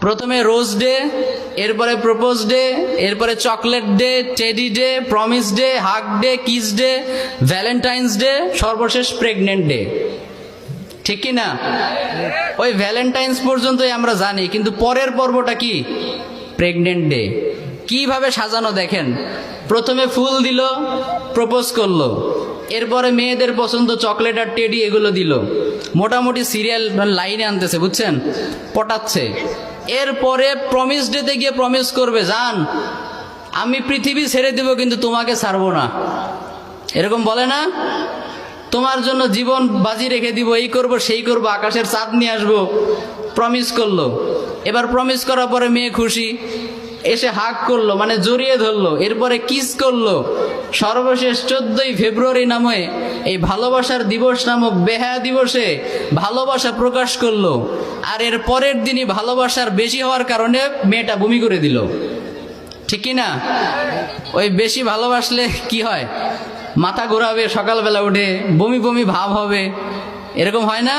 প্রথমে rose day, এরপরে propose day, এরপরে chocolate day, teddy day, promise day, hug day, kiss day, Valentine's day, সর্বশেষ pregnant day. ঠিক কি না? ওই ভ্যালেন্টাইন্স পর্যন্তই আমরা জানি, কিন্তু পরের পর্বটা কি? Pregnant day. কিভাবে সাজানো দেখেন, প্রথমে ফুল দিল, প্রপোজ করলো, এরপরে মেয়েদের পছন্দ চকলেট আর টেডি এগুলো দিল, মোটামুটি সিরিয়াল লাইনে আনতেছে, বুঝছেন, পটাচ্ছে। এরপরে প্রমিস ডেতে গিয়ে প্রমিস করবে, জান আমি পৃথিবী ছেড়ে দেব কিন্তু তোমাকে ছাড়বো না, এরকম বলে না? তোমার জন্য জীবন বাজি রেখে দিব, এই করব সেই করব, আকাশের চাঁদ নিয়ে আসবো, প্রমিস করলো। এবার প্রমিস করার পরে মেয়ে খুশি, এসে হাগ করলো, মানে জড়িয়ে ধরলো, এরপরে কিস করলো। সর্বশেষ 14ই ফেব্রুয়ারি নামে এই ভালোবাসার দিবস নামক বেহায়া দিবসে ভালোবাসা প্রকাশ করলো। আর এর পরের দিনই ভালোবাসার বেশি হওয়ার কারণে মেয়েটা বমি করে দিল। ঠিক কি না? ওই বেশি ভালোবাসলে কি হয়? মাথা ঘোরাবে, সকালবেলা উঠে বমি বমি ভাব হবে, এরকম হয় না?